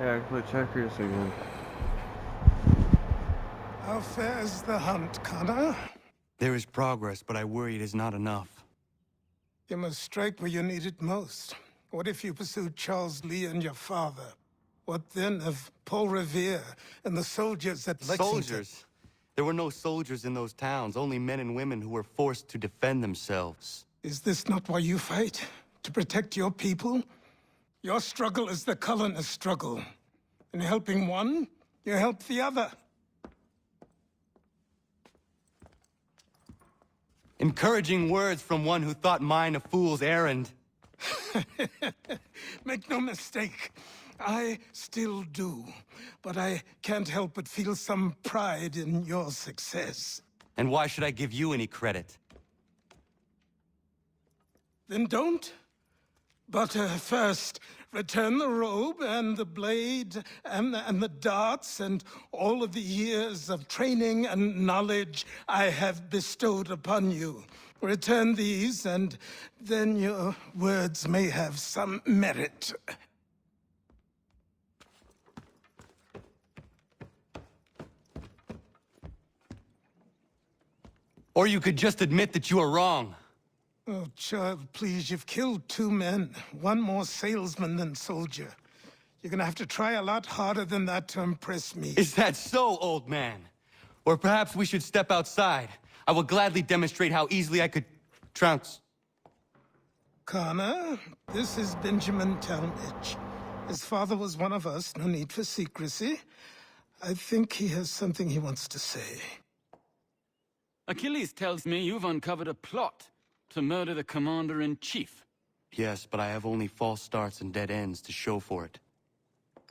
Yeah, I can play checkers again. How fares the hunt, Connor? There is progress, but I worry it is not enough. You must strike where you need it most. What if you pursued Charles Lee and your father? What then of Paul Revere and the soldiers at Lexington? Soldiers? There were no soldiers in those towns, only men and women who were forced to defend themselves. Is this not why you fight? To protect your people? Your struggle is the colonist struggle. In helping one, you help the other. Encouraging words from one who thought mine a fool's errand. Make no mistake, I still do. But I can't help but feel some pride in your success. And why should I give you any credit? Then don't. But first, return the robe and the blade and the darts and all of the years of training and knowledge I have bestowed upon you. Return these, and then your words may have some merit. Or you could just admit that you are wrong. Oh, child, please, you've killed 2 men. One more salesman than soldier. You're gonna have to try a lot harder than that to impress me. Is that so, old man? Or perhaps we should step outside. I will gladly demonstrate how easily I could trounce. Connor, this is Benjamin Talmadge. His father was one of us, no need for secrecy. I think he has something he wants to say. Achilles tells me you've uncovered a plot to murder the commander-in-chief. Yes, but I have only false starts and dead ends to show for it.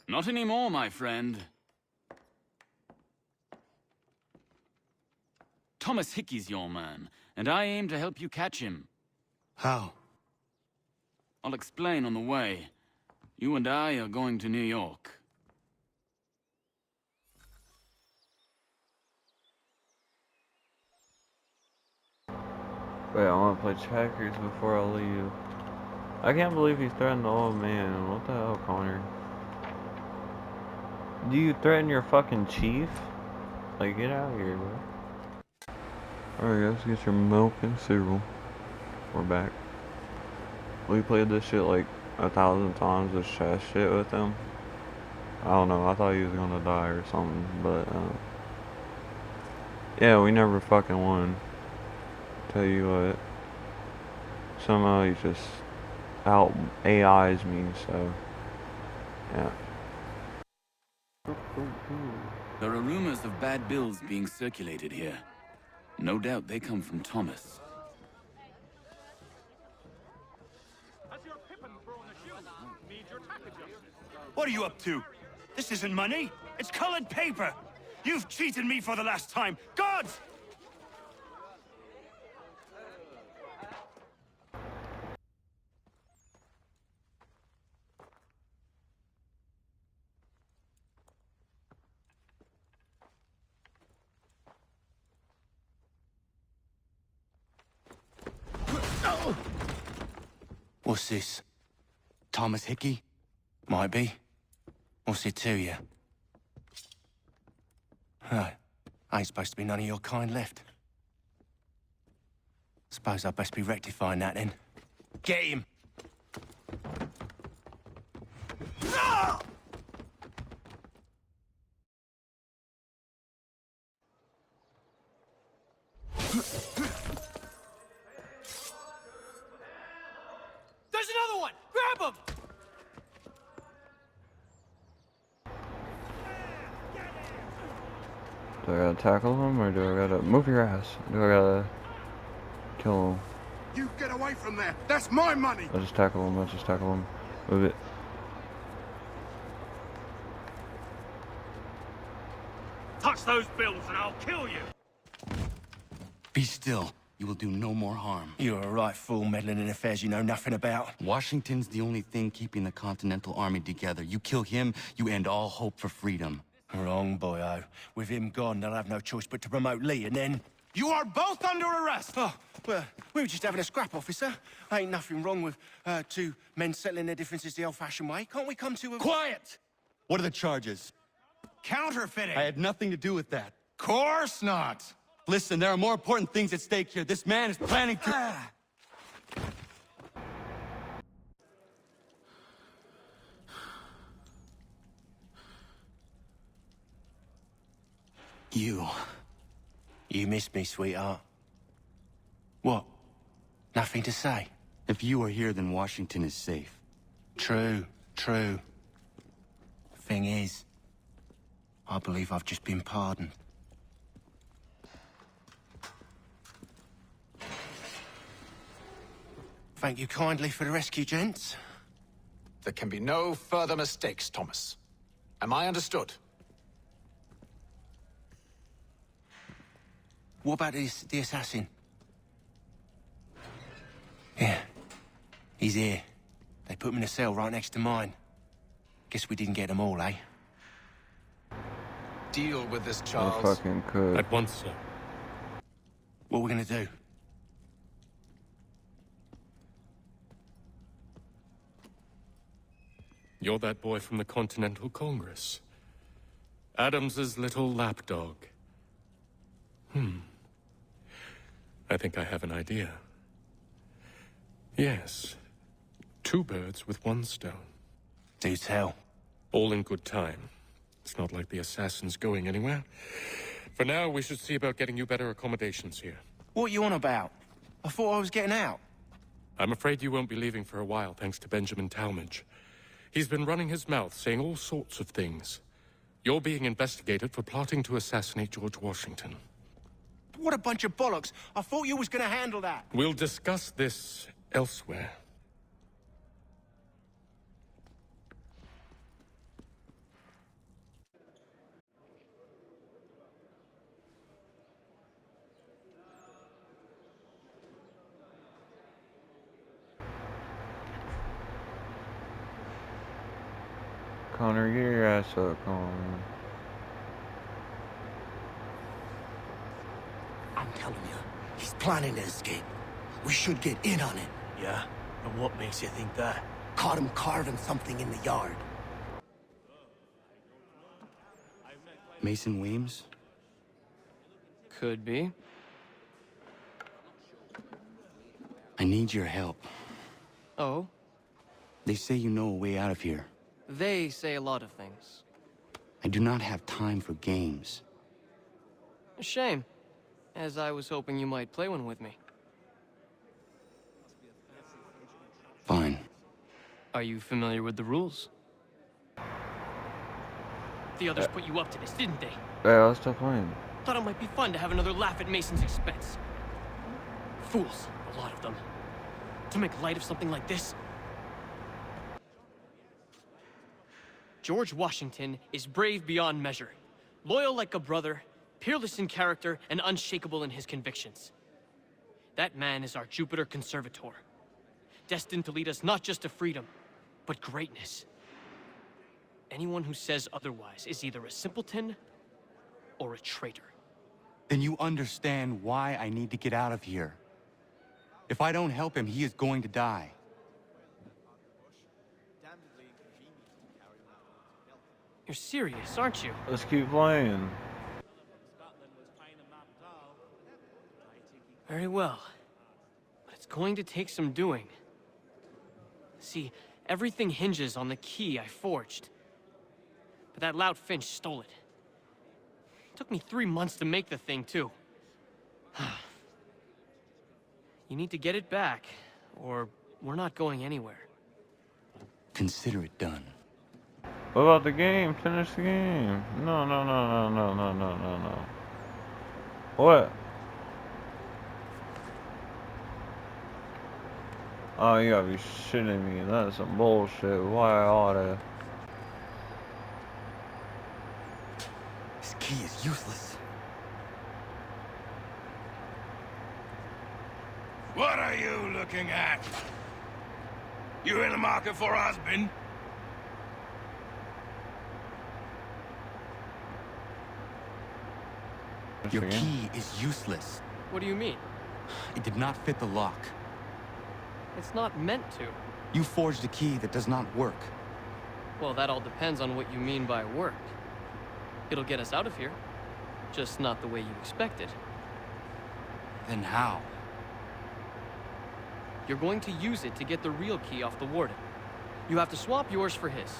Not anymore, my friend. Thomas Hickey's your man, and I aim to help you catch him. How? I'll explain on the way. You and I are going to New York. Wait, I want to play checkers before I leave. I can't believe he threatened the old man. What the hell, Connor? Do you threaten your fucking chief? Like, get out of here, bro. Alright guys, get your milk and cereal. We're back. We played this shit like 1,000 times, this chess shit with him. I don't know, I thought he was gonna die or something, but yeah, we never fucking won. Tell you what, somehow he just out AIs me, so yeah. There are rumors of bad bills being circulated here. No doubt they come from Thomas. What are you up to? This isn't money. It's colored paper. You've cheated me for the last time. Gods! What's this? Thomas Hickey? Might be. What's it to you? Right. Ain't supposed to be none of your kind left. Suppose I'd best be rectifying that then. Get him! There's another one! Grab him! Do I gotta tackle him or do I gotta move your ass? Do I gotta kill him? You get away from there! That's my money! I'll just tackle him, Move it. Touch those bills and I'll kill you! Be still. You will do no more harm. You're a right fool meddling in affairs you know nothing about. Washington's the only thing keeping the Continental Army together. You kill him, you end all hope for freedom. Wrong, boyo. With him gone, they'll have no choice but to promote Lee, and then... You are both under arrest! Oh, well, we were just having a scrap, officer. Ain't nothing wrong with 2 men settling their differences the old-fashioned way. Can't we come to a... Quiet! What are the charges? Counterfeiting! I had nothing to do with that. Course not! Listen, there are more important things at stake here. This man is planning to... You missed me, sweetheart. What? Nothing to say? If you are here, then Washington is safe. True. Thing is, I believe I've just been pardoned. Thank you kindly for the rescue, gents. There can be no further mistakes, Thomas. Am I understood? What about the assassin? Yeah. He's here. They put him in a cell right next to mine. Guess we didn't get them all, eh? Deal with this, I Charles. fucking could. At once, sir. What are we gonna do? You're that boy from the Continental Congress. Adams's little lapdog. I think I have an idea. Yes. 2 birds with 1 stone. Do tell. All in good time. It's not like the assassin's going anywhere. For now, we should see about getting you better accommodations here. What are you on about? I thought I was getting out. I'm afraid you won't be leaving for a while, thanks to Benjamin Talmadge. He's been running his mouth, saying all sorts of things. You're being investigated for plotting to assassinate George Washington. What a bunch of bollocks. I thought you was gonna handle that. We'll discuss this elsewhere. Connor, get your ass up, Connor. I'm telling you, he's planning to escape. We should get in on it. Yeah? And what makes you think that? Caught him carving something in the yard. Mason Weems? Could be. I need your help. Oh? They say you know a way out of here. They say a lot of things. I do not have time for games. A shame, as I was hoping you might play one with me. Fine. Are you familiar with the rules? The others put you up to this, didn't they? Yeah, let's stop playing. Thought it might be fun to have another laugh at Mason's expense. Fools, a lot of them. To make light of something like this. George Washington is brave beyond measure, loyal like a brother, peerless in character, and unshakable in his convictions. That man is our Jupiter Conservator, destined to lead us not just to freedom, but greatness. Anyone who says otherwise is either a simpleton or a traitor. Then you understand why I need to get out of here. If I don't help him, he is going to die. You're serious, aren't you? Let's keep playing. Very well. But it's going to take some doing. See, everything hinges on the key I forged. But that lout Finch stole it. It took me 3 months to make the thing, too. You need to get it back, or we're not going anywhere. Consider it done. What about the game? Finish the game. No. What? Oh, you gotta be shitting me. That's some bullshit. Why I oughta... This key is useless. What are you looking at? You in the market for a husband? Your key is useless. What do you mean? It did not fit the lock. It's not meant to. You forged a key that does not work. Well, that all depends on what you mean by work. It'll get us out of here, just not the way you expected. Then how? You're going to use it to get the real key off the warden. You have to swap yours for his.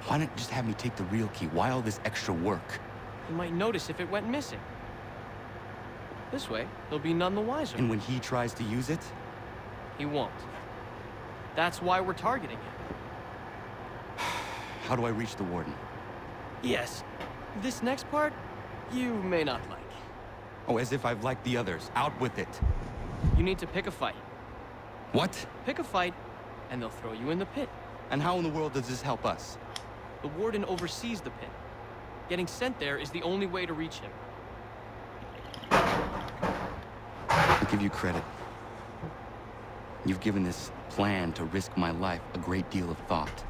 Why not just have me take the real key? Why all this extra work? You might notice if it went missing. This way, he'll be none the wiser. And when he tries to use it? He won't. That's why we're targeting him. How do I reach the warden? Yes. This next part, you may not like. Oh, as if I've liked the others. Out with it. You need to pick a fight. What? Pick a fight, and they'll throw you in the pit. And how in the world does this help us? The warden oversees the pit. Getting sent there is the only way to reach him. I'll give you credit. You've given this plan to risk my life a great deal of thought.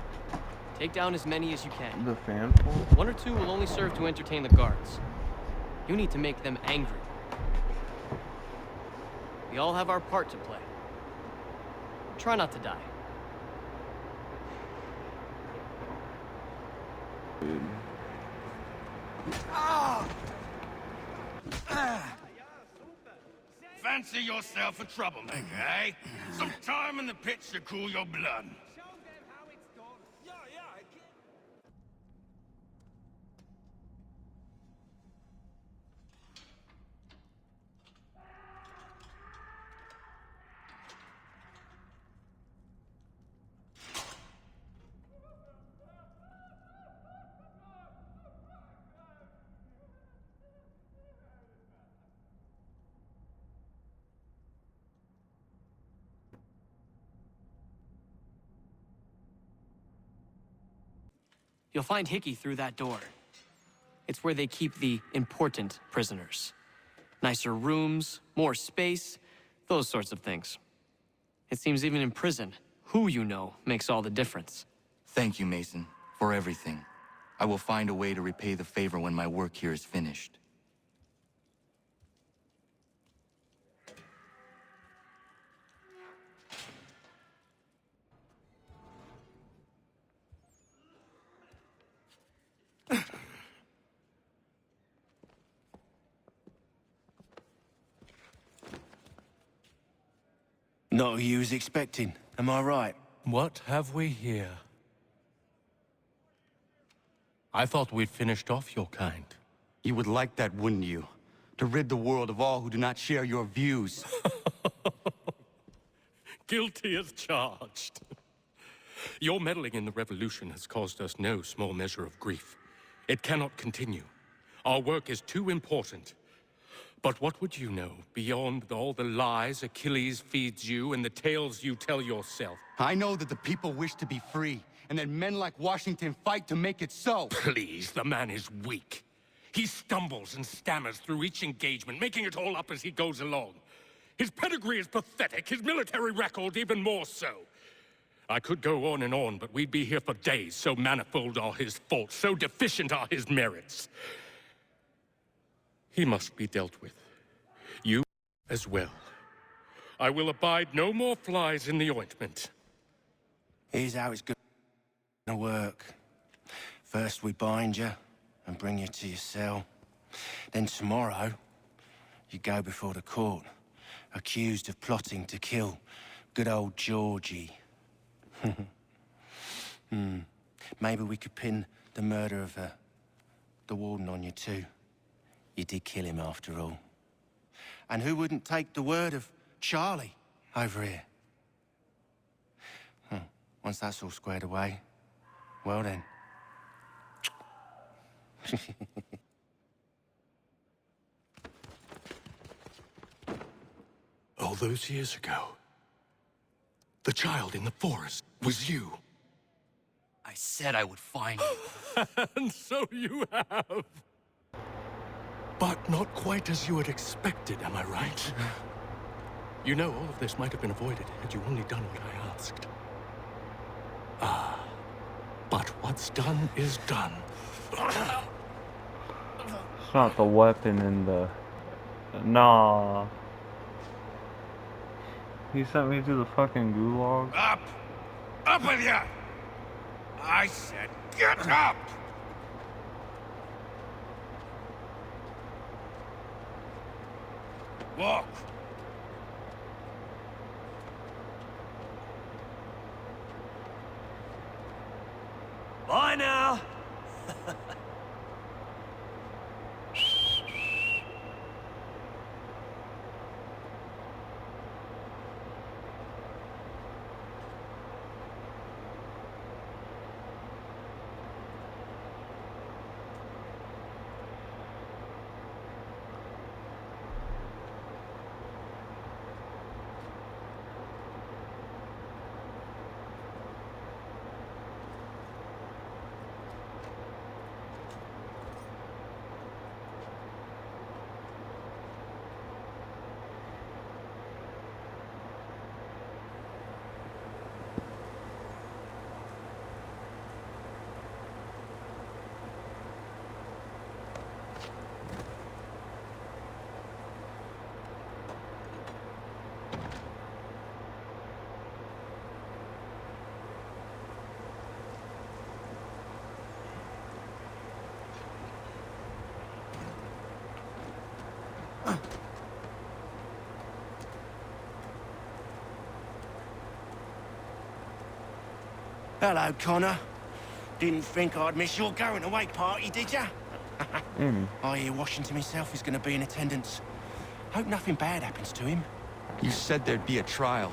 Take down as many as you can. The fan form? 1 or 2 will only serve to entertain the guards. You need to make them angry. We all have our part to play. Try not to die. Fancy yourself a troublemaker, eh? Some time in the pit should cool your blood. You'll find Hickey through that door. It's where they keep the important prisoners. Nicer rooms, more space, those sorts of things. It seems even in prison, who you know makes all the difference. Thank you, Mason, for everything. I will find a way to repay the favor when my work here is finished. Not who you was expecting, am I right? What have we here? I thought we'd finished off your kind. You would like that, wouldn't you? To rid the world of all who do not share your views. Guilty as charged. Your meddling in the revolution has caused us no small measure of grief. It cannot continue. Our work is too important. But what would you know beyond all the lies Achilles feeds you and the tales you tell yourself? I know that the people wish to be free, and that men like Washington fight to make it so. Please, the man is weak. He stumbles and stammers through each engagement, making it all up as he goes along. His pedigree is pathetic, his military record even more so. I could go on, but we'd be here for days, so manifold are his faults, so deficient are his merits. He must be dealt with. You as well. I will abide no more flies in the ointment. Here's how it's gonna work. First we bind you and bring you to your cell. Then tomorrow, you go before the court, accused of plotting to kill good old Georgie. Maybe we could pin the murder of the warden on you too. You did kill him after all. And who wouldn't take the word of Charlie over here? Once that's all squared away, well then. All those years ago, the child in the forest was you. I said I would find you. And so you have. But not quite as you had expected, am I right? You know, all of this might have been avoided had you only done what I asked. But what's done is done. It's not the weapon in the... Nah. He sent me to the fucking gulag. Up! Up with you! I said, get up! Walk. Bye now. Hello, Connor. Didn't think I'd miss your going-away party, did ya? I hear Washington himself is going to be in attendance. Hope nothing bad happens to him. You said there'd be a trial.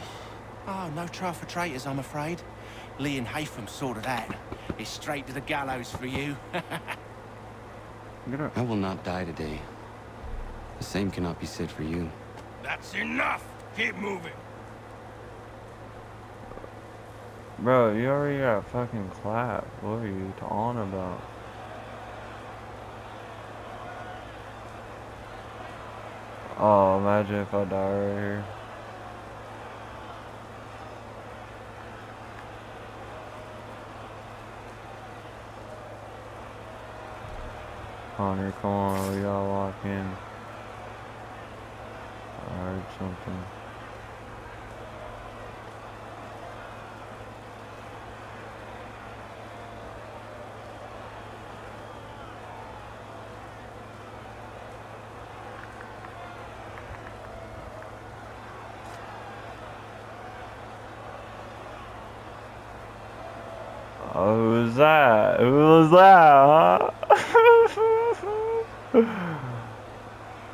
Oh, no trial for traitors, I'm afraid. Lee and Haytham sorted that. It's straight to the gallows for you. I will not die today. The same cannot be said for you. That's enough! Keep moving! Bro, you already got fucking clapped. What are you on about? Oh, imagine if I die right here. Connor, come on, we gotta lock in. I heard something. Oh, who was that? Who was that, huh?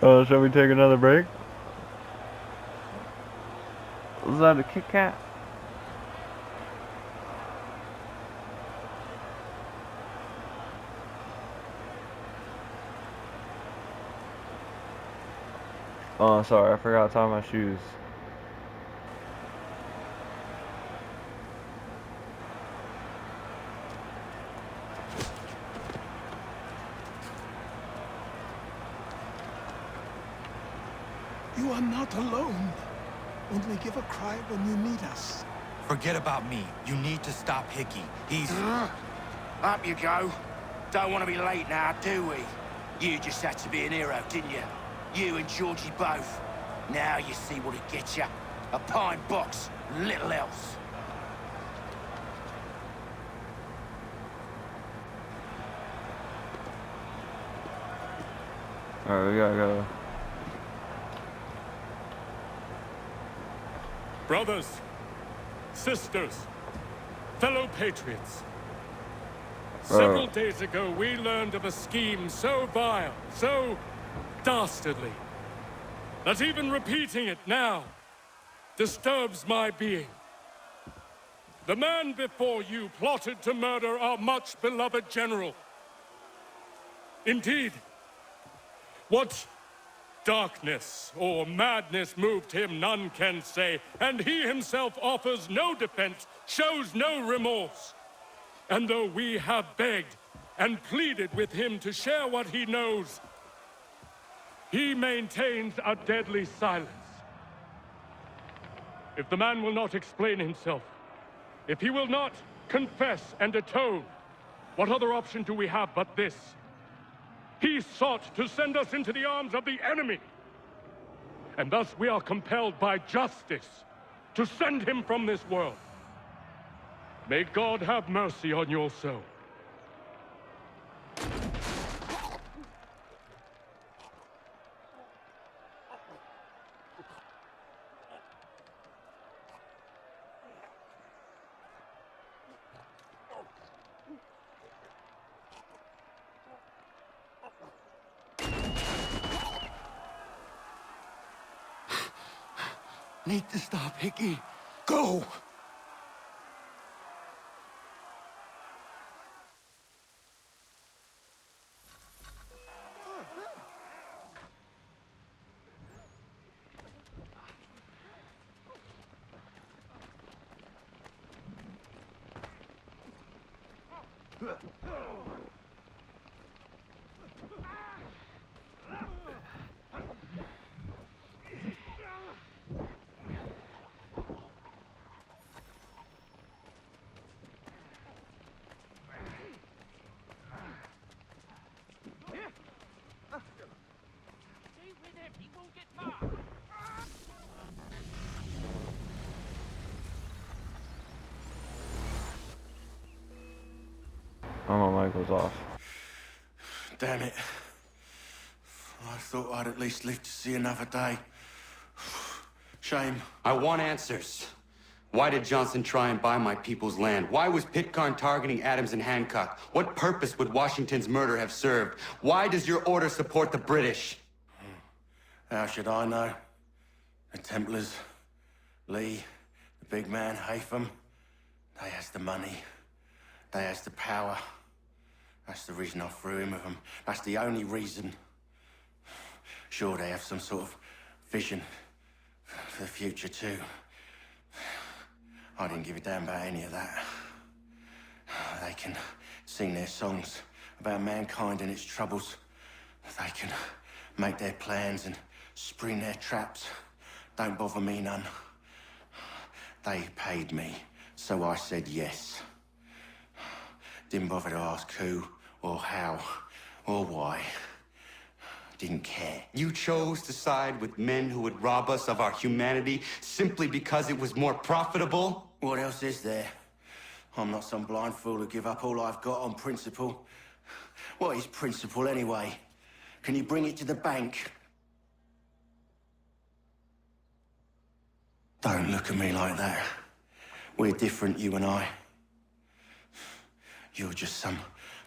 Oh, shall we take another break? Was that a Kit Kat? Oh, sorry, I forgot to tie my shoes. You are not alone. Only give a cry when you need us. Forget about me. You need to stop Hickey. He's... Up you go. Don't want to be late now, do we? You just had to be an hero, didn't you? You and Georgie both. Now you see what it gets you. A pine box, little else. Alright, we gotta go. Brothers, sisters, fellow patriots. Several days ago, we learned of a scheme so vile, so dastardly, that even repeating it now disturbs my being. The man before you plotted to murder our much-beloved general. Indeed, what darkness or madness moved him, none can say, and he himself offers no defense, shows no remorse. And though we have begged and pleaded with him to share what he knows, he maintains a deadly silence. If the man will not explain himself, if he will not confess and atone, what other option do we have but this? He sought to send us into the arms of the enemy. And thus we are compelled by justice to send him from this world. May God have mercy on your soul. Need to stop, Hickey. Go! Oh, my mic was off. Damn it. I thought I'd at least live to see another day. Shame. I want answers. Why did Johnson try and buy my people's land? Why was Pitcairn targeting Adams and Hancock? What purpose would Washington's murder have served? Why does your order support the British? How should I know? The Templars, Lee, the big man, Haytham, they has the money. They has the power. That's the reason I threw in with them. That's the only reason. Sure, they have some sort of vision for the future, too. I didn't give a damn about any of that. They can sing their songs about mankind and its troubles. They can make their plans and spring their traps. Don't bother me none. They paid me, so I said yes. Didn't bother to ask who, or how, or why. Didn't care. You chose to side with men who would rob us of our humanity simply because it was more profitable? What else is there? I'm not some blind fool who give up all I've got on principle. What is principle, anyway? Can you bring it to the bank? Don't look at me like that. We're different, you and I. You're just some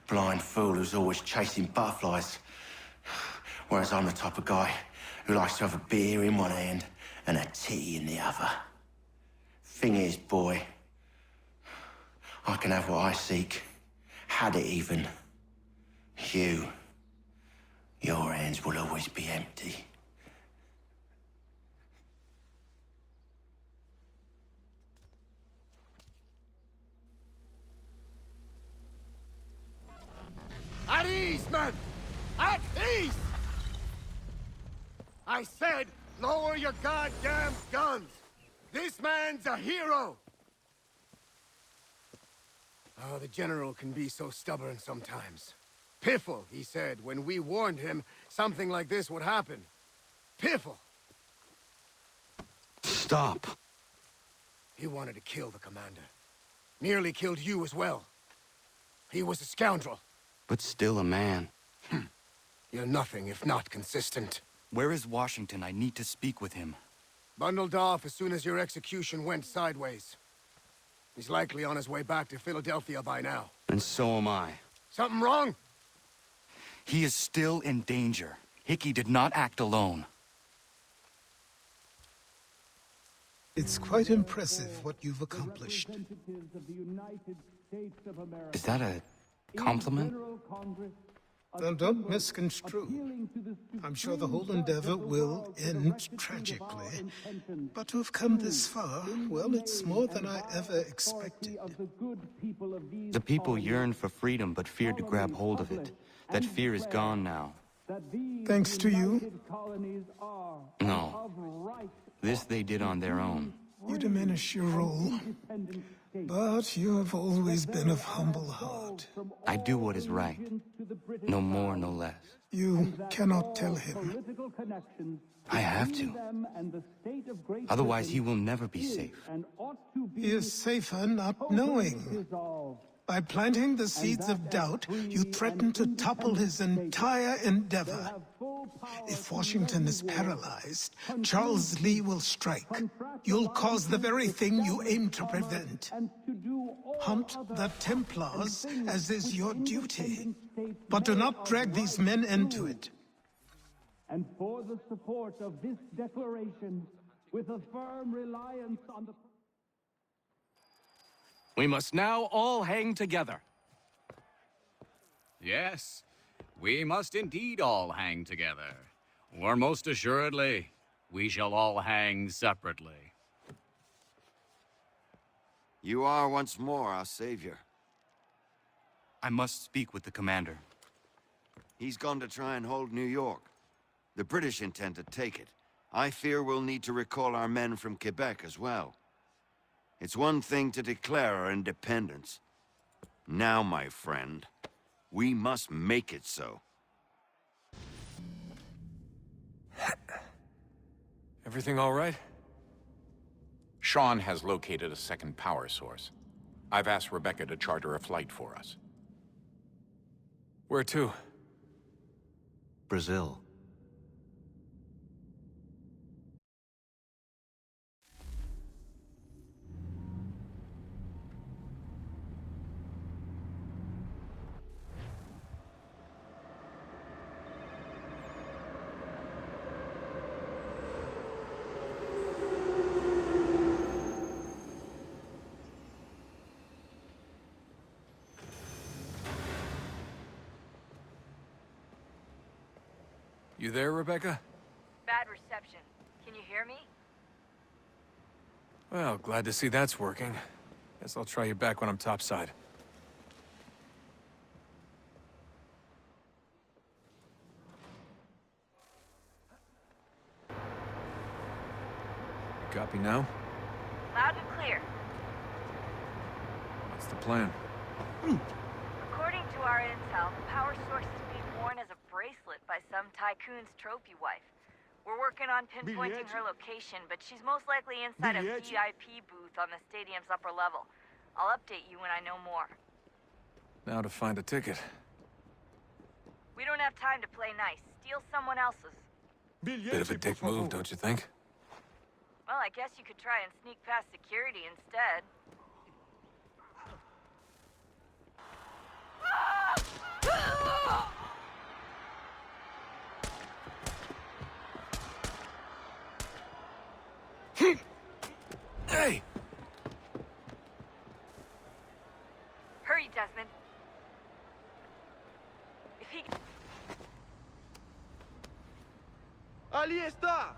blind fool who's always chasing butterflies. Whereas I'm the type of guy who likes to have a beer in one hand and a tea in the other. Thing is, boy, I can have what I seek. Had it even. Your hands will always be empty. At ease, men! At ease! I said, lower your goddamn guns! This man's a hero! Oh, the General can be so stubborn sometimes. Piffle, he said, when we warned him something like this would happen. Piffle! Stop. He wanted to kill the commander. Nearly killed you as well. He was a scoundrel. But still a man. You're nothing if not consistent. Where is Washington? I need to speak with him. Bundled off as soon as your execution went sideways. He's likely on his way back to Philadelphia by now. And so am I. Something wrong? He is still in danger. Hickey did not act alone. It's quite impressive what you've accomplished. Is that a compliment? Then don't misconstrue. I'm sure the whole endeavor will end tragically. But to have come this far, well, it's more than I ever expected. The people yearned for freedom but feared to grab hold of it. That fear is gone now. Thanks to you? No. This they did on their own. You diminish your role. But you have always been of humble heart. I do what is right. No more, no less. You cannot tell him. I have to. Otherwise, he will never be safe. He is safer not knowing. By planting the seeds of doubt, you threaten to topple his entire endeavor. If Washington is paralyzed, Charles Lee will strike. You'll cause the very thing you aim to prevent. Hunt the Templars, as is your duty. But do not drag these men into it. And for the support of this declaration, with a firm reliance on the... We must now all hang together. Yes, we must indeed all hang together. Or most assuredly, we shall all hang separately. You are once more our savior. I must speak with the commander. He's gone to try and hold New York. The British intend to take it. I fear we'll need to recall our men from Quebec as well. It's one thing to declare our independence. Now, my friend, we must make it so. Everything all right? Sean has located a second power source. I've asked Rebecca to charter a flight for us. Where to? Brazil. You there, Rebecca? Bad reception. Can you hear me? Well, glad to see that's working. Guess I'll try you back when I'm topside. You copy now? Loud and clear. What's the plan? According to our intel, the power source is being worn as a bracelet by some tycoon's trophy wife. We're working on pinpointing her location, but she's most likely inside a VIP booth on the stadium's upper level. I'll update you when I know more. Now to find a ticket. We don't have time to play nice. Steal someone else's. Bit of a dick move, don't you think? Well, I guess you could try and sneak past security instead. Hey! Hurry, Desmond. If he... Ali está!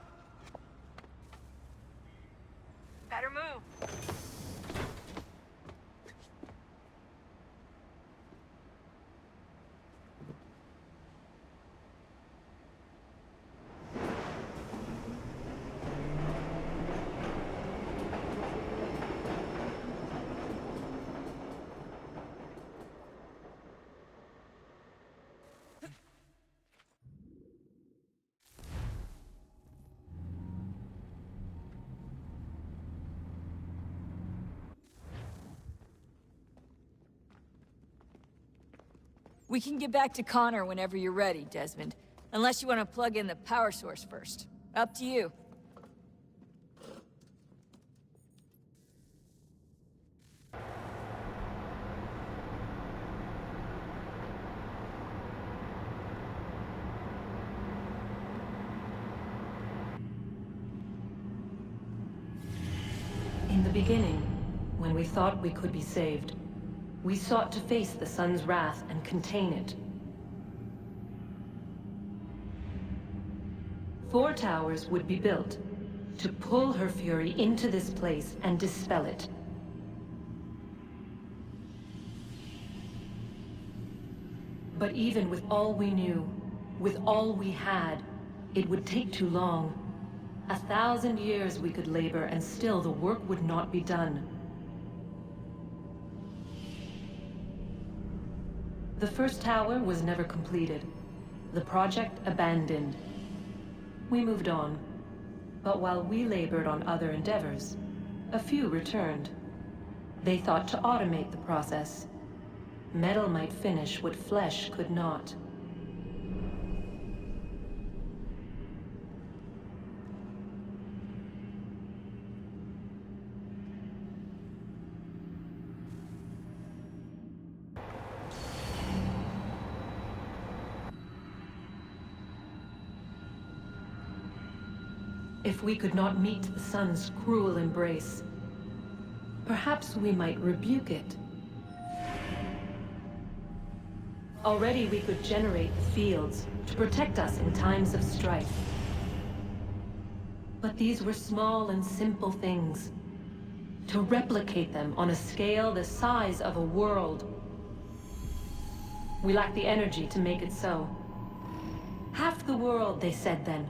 Better move. We can get back to Connor whenever you're ready, Desmond. Unless you want to plug in the power source first. Up to you. In the beginning, when we thought we could be saved, we sought to face the sun's wrath and contain it. 4 towers would be built to pull her fury into this place and dispel it. But even with all we knew, with all we had, it would take too long. 1,000 years we could labor and still the work would not be done. The first tower was never completed. The project abandoned. We moved on. But while we labored on other endeavors, a few returned. They thought to automate the process. Metal might finish what flesh could not. If we could not meet the sun's cruel embrace, perhaps we might rebuke it. Already we could generate the fields to protect us in times of strife. But these were small and simple things. To replicate them on a scale the size of a world. We lack the energy to make it so. Half the world, they said then.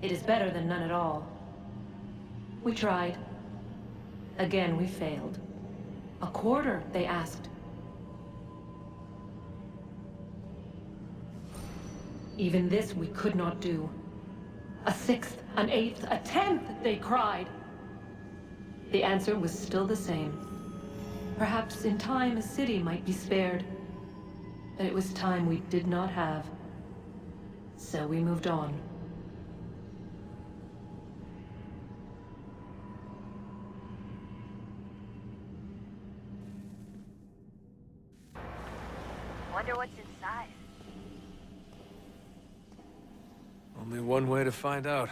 It is better than none at all. We tried. Again, we failed. A quarter, they asked. Even this we could not do. A sixth, an eighth, a tenth, they cried. The answer was still the same. Perhaps in time a city might be spared. But it was time we did not have. So we moved on. Wonder what's inside. Only one way to find out.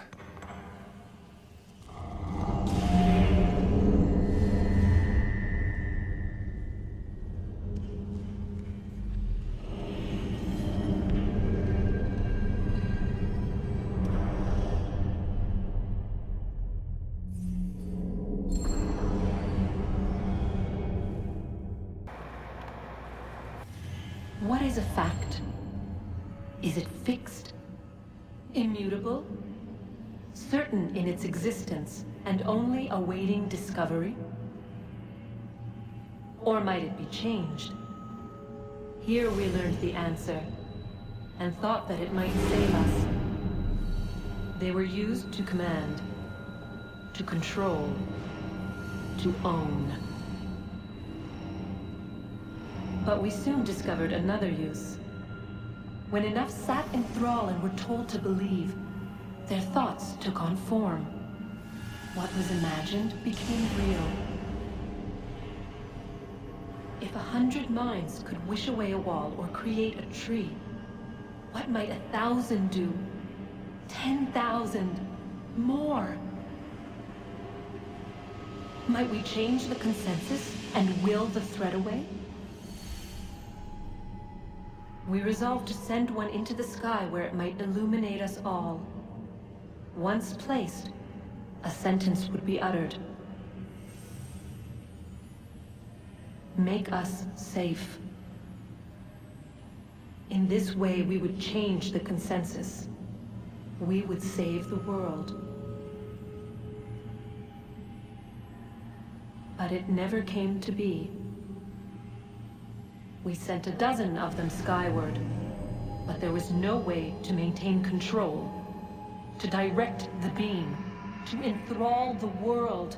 What is a fact? Is it fixed? Immutable? Certain in its existence and only awaiting discovery? Or might it be changed? Here we learned the answer, and thought that it might save us. They were used to command, to control, to own. But we soon discovered another use. When enough sat in thrall and were told to believe, their thoughts took on form. What was imagined became real. If 100 minds could wish away a wall or create a tree, what might 1,000 do? 10,000? More? Might we change the consensus and will the threat away? We resolved to send one into the sky where it might illuminate us all. Once placed, a sentence would be uttered. Make us safe. In this way, we would change the consensus. We would save the world. But it never came to be. We sent a dozen of them skyward, but there was no way to maintain control, to direct the beam, to enthrall the world,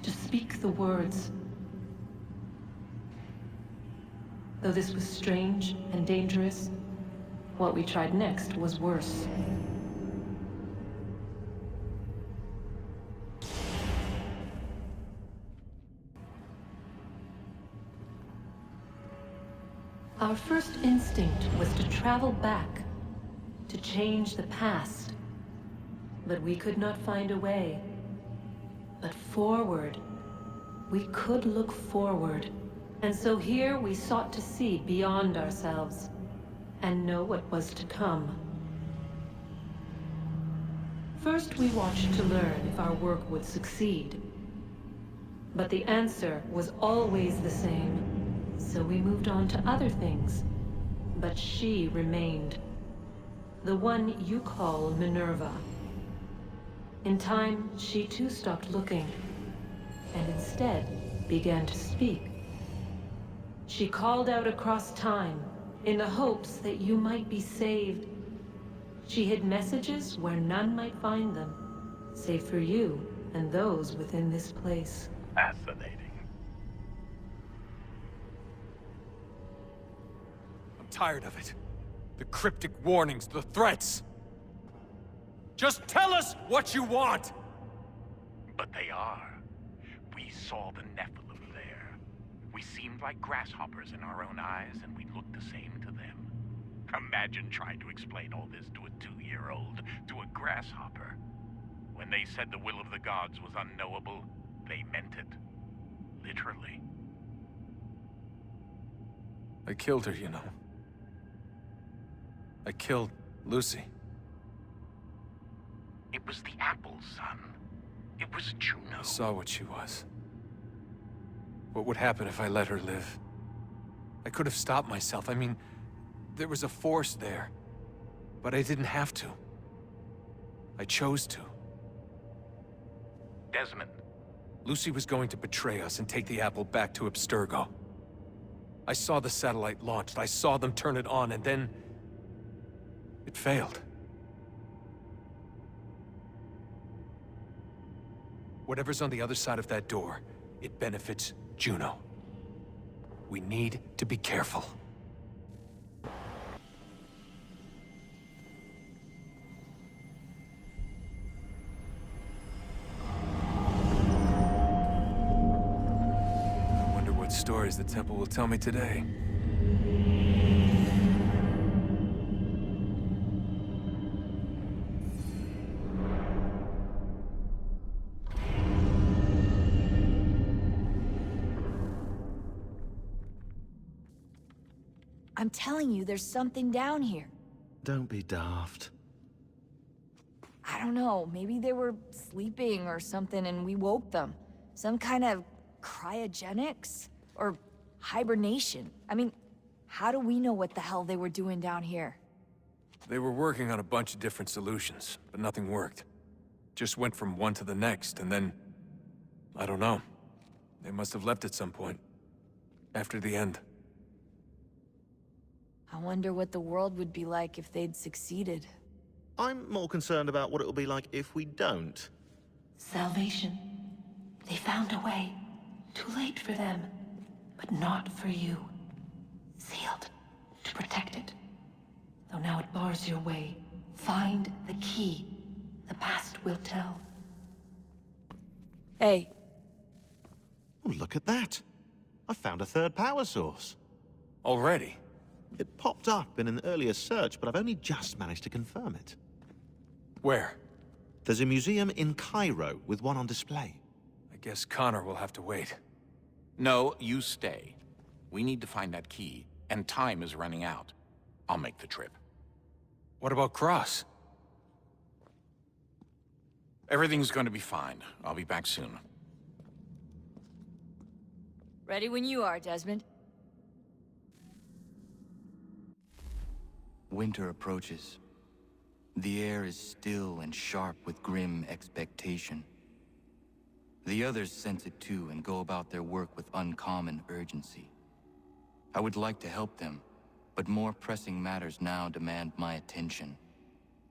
to speak the words. Though this was strange and dangerous, what we tried next was worse. Our first instinct was to travel back, to change the past. But we could not find a way. But forward, we could look forward. And so here we sought to see beyond ourselves, and know what was to come. First we watched to learn if our work would succeed. But the answer was always the same. So we moved on to other things. But she remained. The one you call Minerva. In time, she too stopped looking, and instead began to speak. She called out across time, in the hopes that you might be saved. She hid messages where none might find them, save for you and those within this place. Fascinating. I'm tired of it. The cryptic warnings, the threats. Just tell us what you want! But they are. We saw the Nephilim there. We seemed like grasshoppers in our own eyes, and we looked the same to them. Imagine trying to explain all this to a 2-year-old, to a grasshopper. When they said the will of the gods was unknowable, they meant it. Literally. I killed her, you know. I killed Lucy. It was the apple, son. It was Juno. I saw what she was. What would happen if I let her live? I could have stopped myself. I mean, there was a force there. But I didn't have to. I chose to. Desmond. Lucy was going to betray us and take the apple back to Abstergo. I saw the satellite launched. I saw them turn it on, and then... it failed. Whatever's on the other side of that door, it benefits Juno. We need to be careful. I wonder what stories the temple will tell me today. I'm telling you, there's something down here. Don't be daft. I don't know, maybe they were sleeping or something and we woke them. Some kind of cryogenics? Or hibernation. I mean, how do we know what the hell they were doing down here? They were working on a bunch of different solutions, but nothing worked. Just went from one to the next, and then... I don't know. They must have left at some point. After the end. I wonder what the world would be like if they'd succeeded. I'm more concerned about what it'll be like if we don't. Salvation. They found a way. Too late for them, but not for you. Sealed to protect it. Though now it bars your way. Find the key. The past will tell. Hey. Oh, look at that. I found a third power source. Already? It popped up in an earlier search, but I've only just managed to confirm it. Where? There's a museum in Cairo with one on display. I guess Connor will have to wait. No, you stay. We need to find that key, and time is running out. I'll make the trip. What about Cross? Everything's going to be fine. I'll be back soon. Ready when you are, Desmond. Winter approaches. The air is still and sharp with grim expectation. The others sense it too and go about their work with uncommon urgency. I would like to help them, but more pressing matters now demand my attention.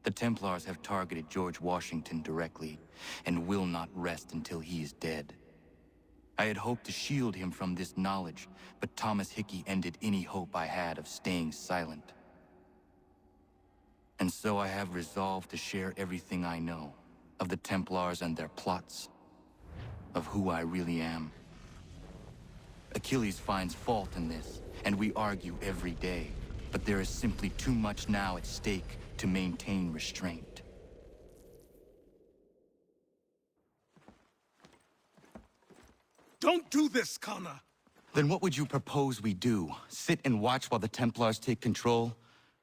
The Templars have targeted George Washington directly, and will not rest until he is dead. I had hoped to shield him from this knowledge, but Thomas Hickey ended any hope I had of staying silent. And so I have resolved to share everything I know, of the Templars and their plots, of who I really am. Achilles finds fault in this, and we argue every day, but there is simply too much now at stake to maintain restraint. Don't do this, Connor! Then what would you propose we do? Sit and watch while the Templars take control?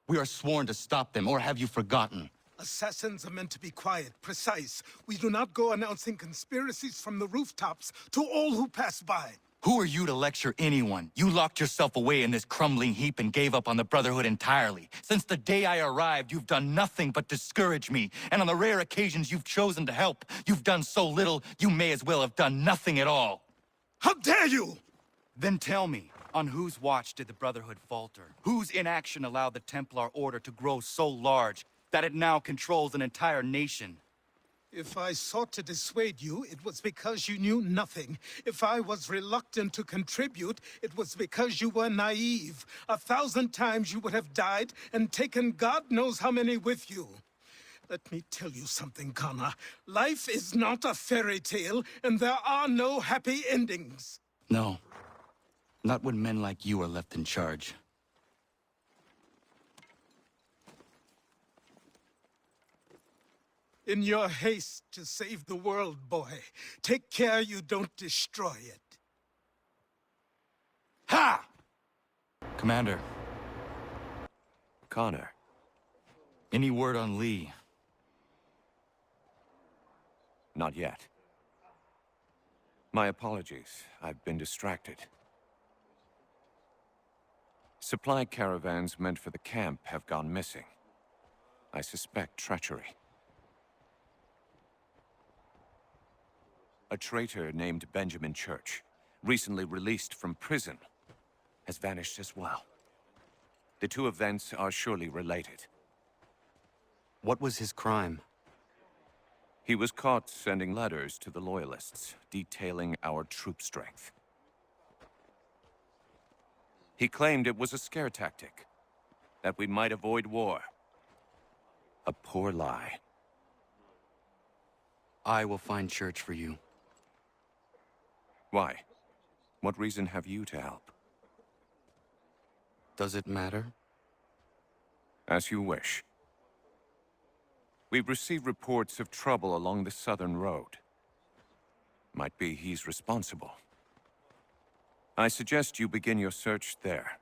We are sworn to stop them, or have you forgotten? Assassins are meant to be quiet, precise. We do not go announcing conspiracies from the rooftops to all who pass by. Who are you to lecture anyone? You locked yourself away in this crumbling heap and gave up on the Brotherhood entirely. Since the day I arrived, you've done nothing but discourage me. And on the rare occasions you've chosen to help, you've done so little, you may as well have done nothing at all. How dare you! Then tell me, On whose watch did the Brotherhood falter? Whose inaction allowed the Templar Order to grow so large that it now controls an entire nation? If I sought to dissuade you, it was because you knew nothing. If I was reluctant to contribute, it was because you were naive. 1,000 times you would have died and taken God knows how many with you. Let me tell you something, Connor. Life is not a fairy tale, and there are no happy endings. No. Not when men like you are left in charge. In your haste to save the world, boy, take care you don't destroy it. Ha! Commander. Connor. Any word on Lee? Not yet. My apologies. I've been distracted. Supply caravans meant for the camp have gone missing. I suspect treachery. A traitor named Benjamin Church, recently released from prison, has vanished as well. The two events are surely related. What was his crime? He was caught sending letters to the Loyalists, detailing our troop strength. He claimed it was a scare tactic, that we might avoid war. A poor lie. I will find Church for you. Why? What reason have you to help? Does it matter? As you wish. We've received reports of trouble along the southern road. Might be he's responsible. I suggest you begin your search there.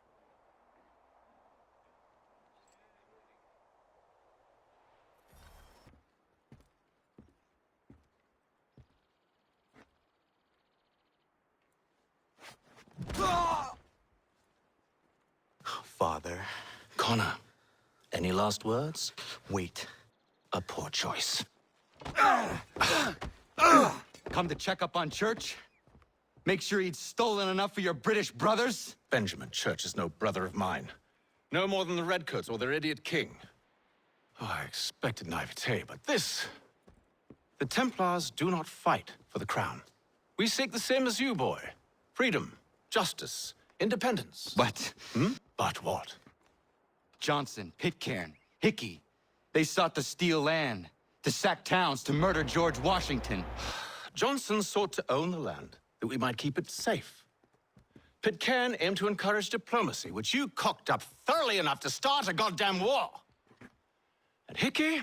Father. Connor. Any last words? Wait. A poor choice. Come to check up on Church? Make sure he'd stolen enough for your British brothers? Benjamin Church is no brother of mine. No more than the Redcoats or their idiot king. Oh, I expected naivete, but this... The Templars do not fight for the crown. We seek the same as you, boy. Freedom, justice, independence. But... But what? Johnson, Pitcairn, Hickey. They sought to steal land, to sack towns, to murder George Washington. Johnson sought to own the land, that we might keep it safe. Pitcairn aimed to encourage diplomacy, which you cocked up thoroughly enough to start a goddamn war. And Hickey?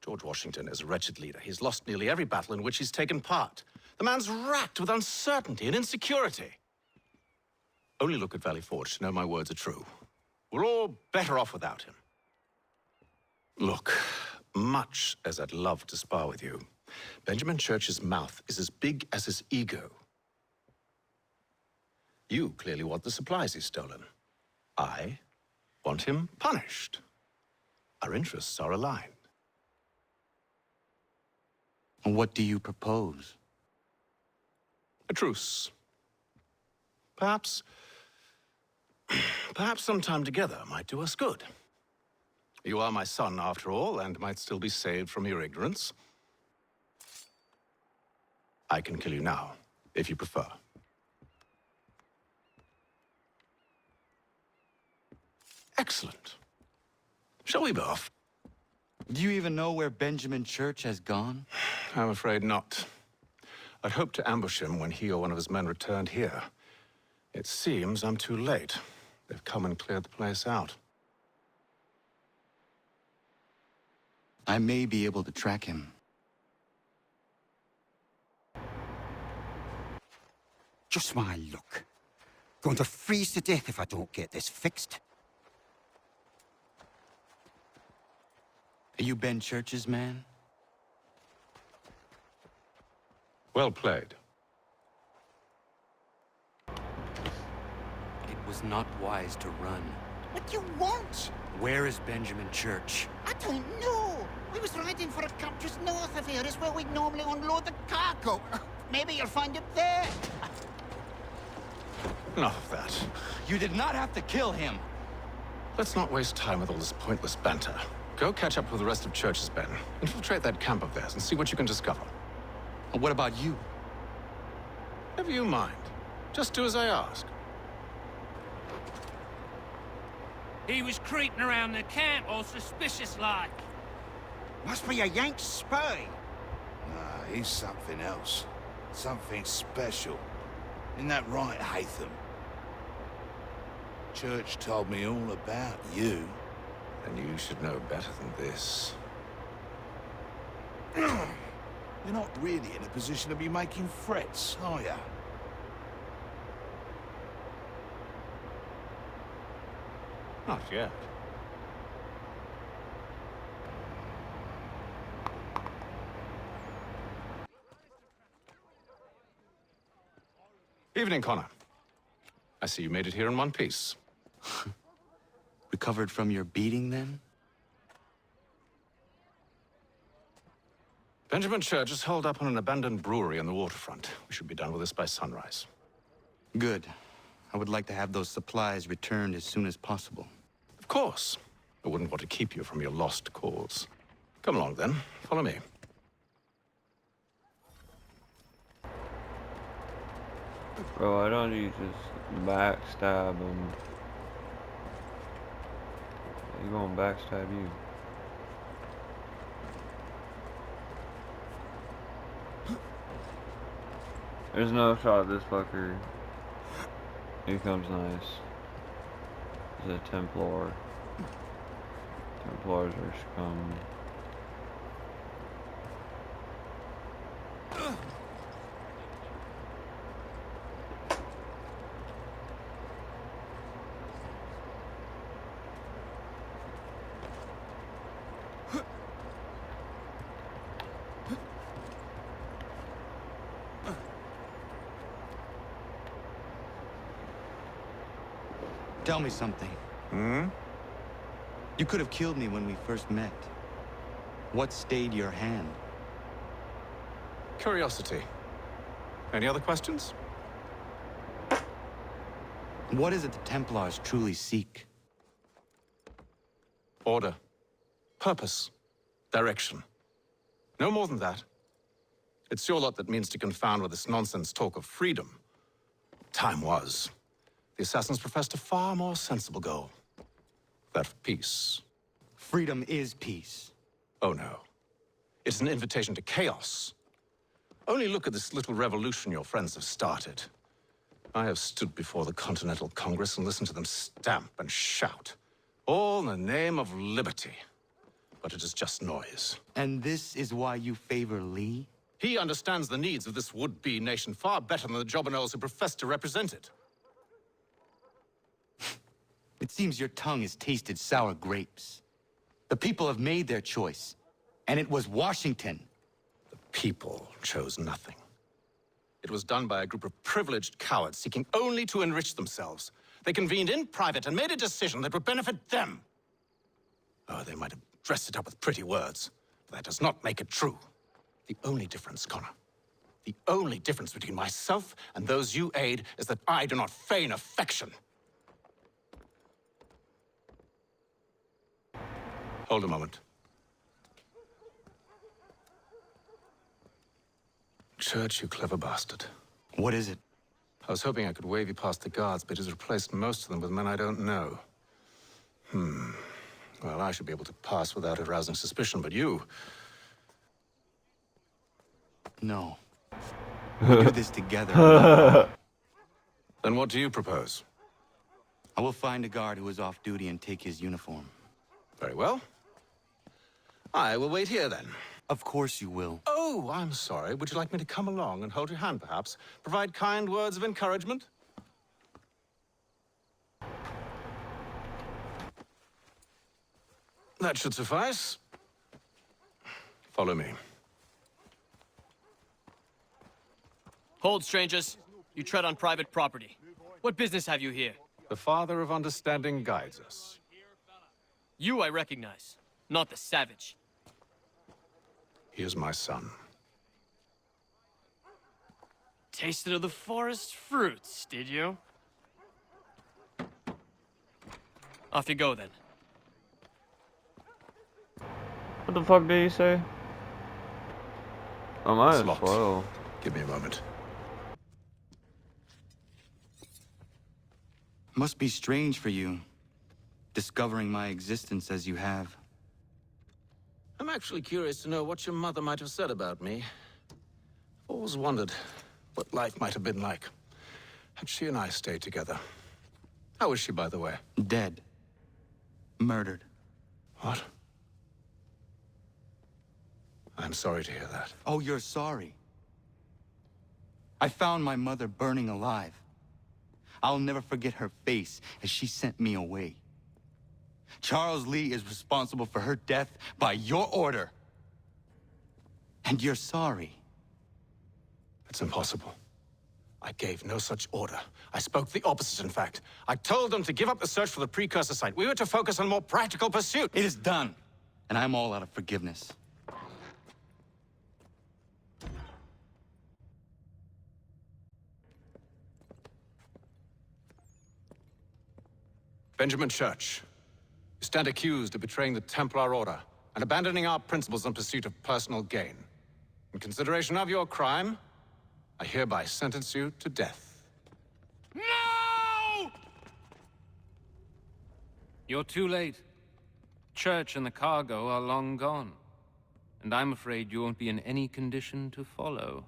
George Washington is a wretched leader. He's lost nearly every battle in which he's taken part. The man's racked with uncertainty and insecurity. Only look at Valley Forge to know my words are true. We're all better off without him. Look, much as I'd love to spar with you, Benjamin Church's mouth is as big as his ego. You clearly want the supplies he's stolen. I want him punished. Our interests are aligned. What do you propose? A truce. Perhaps some time together might do us good. You are my son, after all, and might still be saved from your ignorance. I can kill you now, if you prefer. Excellent. Shall we be off? Do you even know where Benjamin Church has gone? I'm afraid not. I'd hoped to ambush him when he or one of his men returned here. It seems I'm too late. They've come and cleared the place out. I may be able to track him. Just my luck. Going to freeze to death if I don't get this fixed. Are you Ben Church's man? Well played. It was not wise to run. What do you want? Where is Benjamin Church? I don't know. We was riding for a camp just north of here. Is where we'd normally unload the cargo. Maybe you'll find it there. Enough of that. You did not have to kill him. Let's not waste time with all this pointless banter. Go catch up with the rest of Church's men. Infiltrate that camp of theirs and see what you can discover. And what about you? Never you mind. Just do as I ask. He was creeping around the camp all suspicious-like. Must be a Yank spy. Nah, he's something else. Something special. Isn't that right, Hatham? Church told me all about you. And you should know better than this. You're not really in a position to be making threats, are you? Not yet. Evening, Connor. I see you made it here in one piece. Recovered from your beating, then? Benjamin Church is holed up on an abandoned brewery on the waterfront. We should be done with this by sunrise. Good. I would like to have those supplies returned as soon as possible. Of course. I wouldn't want to keep you from your lost cause. Come along, then. Follow me. Bro, why don't you just backstab him? He gonna backstab you. There's no shot this fucker. He comes nice. He's a Templar. Templars are scum. Tell me something. Hmm? You could have killed me when we first met. What stayed your hand? Curiosity. Any other questions? What is it the Templars truly seek? Order. Purpose. Direction. No more than that. It's your lot that means to confound with this nonsense talk of freedom. Time was. The assassins professed a far more sensible goal. That of peace. Freedom is peace. Oh, no. It's an invitation to chaos. Only look at this little revolution your friends have started. I have stood before the Continental Congress and listened to them stamp and shout. All in the name of liberty. But it is just noise. And this is why you favor Lee? He understands the needs of this would-be nation far better than the jobberknolls who profess to represent it. It seems your tongue has tasted sour grapes. The people have made their choice, and it was Washington. The people chose nothing. It was done by a group of privileged cowards seeking only to enrich themselves. They convened in private and made a decision that would benefit them. Oh, they might have dressed it up with pretty words, but that does not make it true. The only difference, Connor, the only difference between myself and those you aid is that I do not feign affection. Hold a moment. Church, you clever bastard. What is it? I was hoping I could wave you past the guards, but he's replaced most of them with men I don't know. Well, I should be able to pass without arousing suspicion, but you... No. We do this together. Then what do you propose? I will find a guard who is off duty and take his uniform. Very well. I will wait here, then. Of course you will. Oh, I'm sorry. Would you like me to come along and hold your hand, perhaps? Provide kind words of encouragement? That should suffice. Follow me. Hold, strangers. You tread on private property. What business have you here? The Father of Understanding guides us. You I recognize, not the savage. He is my son. Tasted of the forest fruits, did you? Off you go then. What the fuck did he say? I might It's as locked. well. Give me a moment. Must be strange for you, discovering my existence as you have. I'm actually curious to know what your mother might have said about me. I've always wondered what life might have been like had she and I stayed together. How is she, by the way? Dead. Murdered. What? I'm sorry to hear that. Oh, you're sorry. I found my mother burning alive. I'll never forget her face as she sent me away. Charles Lee is responsible for her death by your order. And you're sorry. It's impossible. I gave no such order. I spoke the opposite, in fact. I told them to give up the search for the precursor site. We were to focus on more practical pursuit. It is done, and I'm all out of forgiveness. Benjamin Church, you stand accused of betraying the Templar Order and abandoning our principles in pursuit of personal gain. In consideration of your crime, I hereby sentence you to death. No! You're too late. Church and the cargo are long gone. And I'm afraid you won't be in any condition to follow.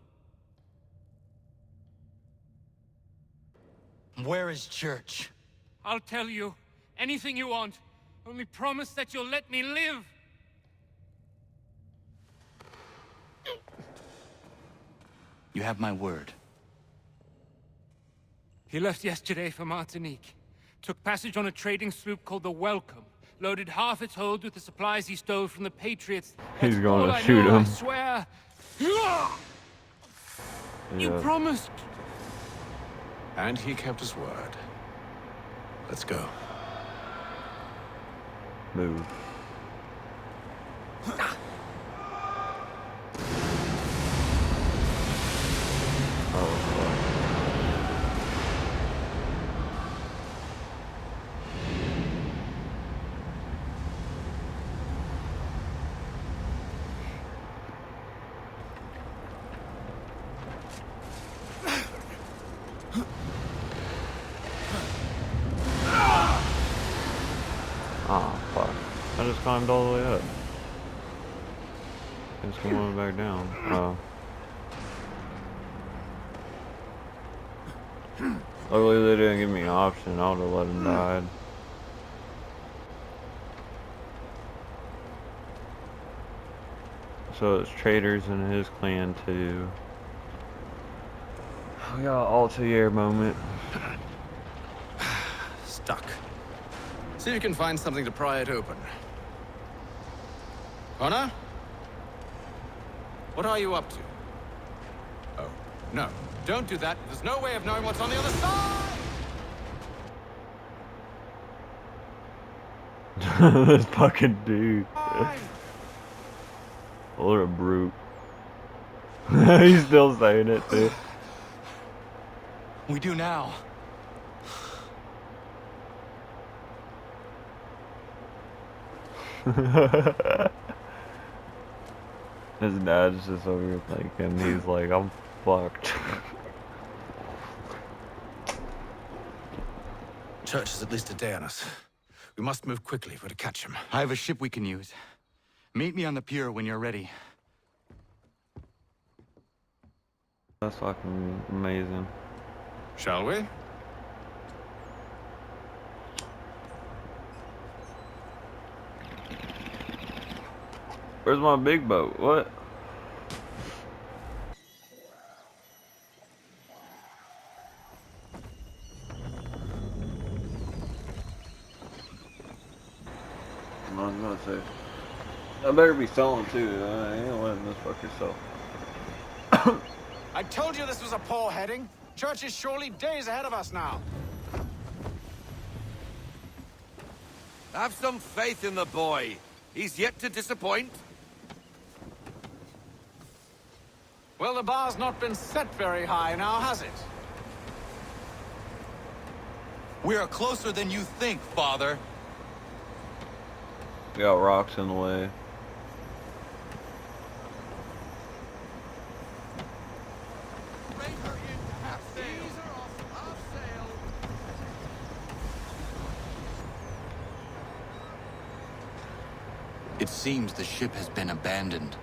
Where is Church? I'll tell you. Anything you want. Only promise that you'll let me live. You have my word. He left yesterday for Martinique. Took passage on a trading sloop called the Welcome. Loaded half its hold with the supplies he stole from the Patriots. He's That's going all to I shoot know, I him. swear. You Yeah. promised. And he kept his word. Let's go. Move. Oh, fuck. I just climbed all the way up. Just going back down. Oh. Luckily they didn't give me an option. I would have let him die. So it's traders in his clan too. We got Altair moment. Stuck. See if you can find something to pry it open. Connor? What are you up to? Oh, no. Don't do that. There's no way of knowing what's on the other side! This fucking dude. What a brute. He's still saying it too. We do now. His dad's just over here thinking, he's like, I'm fucked. Church is at least a day on us. We must move quickly if we're to catch him. I have a ship we can use. Meet me on the pier when you're ready. That's fucking amazing. Shall we? Where's my big boat? What? I was gonna say, I better be selling too. I ain't letting this fucker sell. I told you this was a poor heading. Church is surely days ahead of us now. Have some faith in the boy. He's yet to disappoint. Well, the bar's not been set very high now, has it? We are closer than you think, Father. We got rocks in the way. It seems the ship has been abandoned.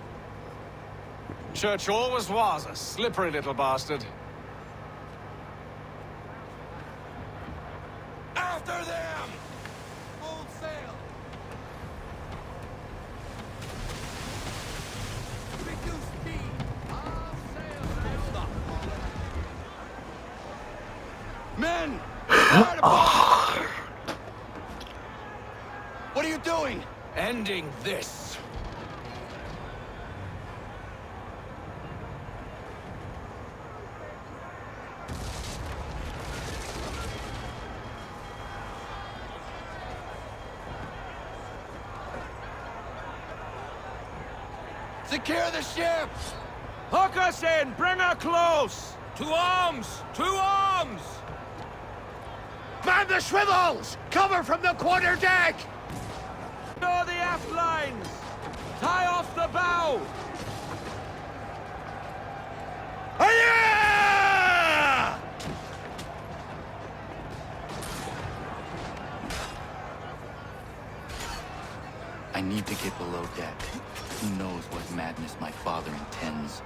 Church always was a slippery little bastard. After them! Full sail! Reduce speed! All sail! Full stop! Men! Hard aboard! What are you doing? Ending this. Secure the ship! Hook us in! Bring her close! To arms! To arms! Man the swivels! Cover from the quarterdeck! Stow the aft lines! Tie off the bow! Hiya! I need to get below deck. Who knows what madness my father intends?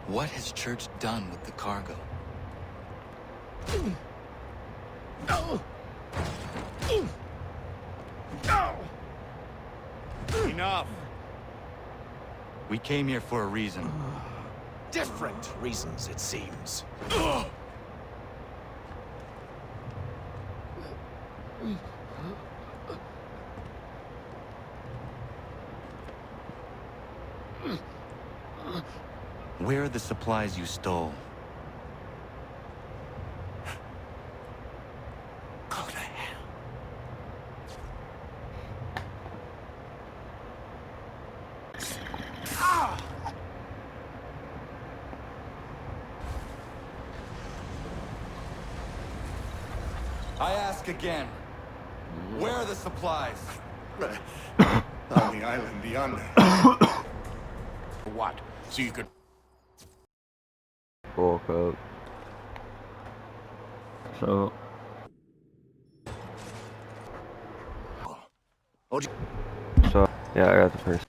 What has Church done with the cargo? Enough. We came here for a reason. Different reasons, it seems. Where are the supplies you stole? Go to hell. I ask again. Where are the supplies? On the island beyond. What? So you could... Walk up. So yeah, I got the first.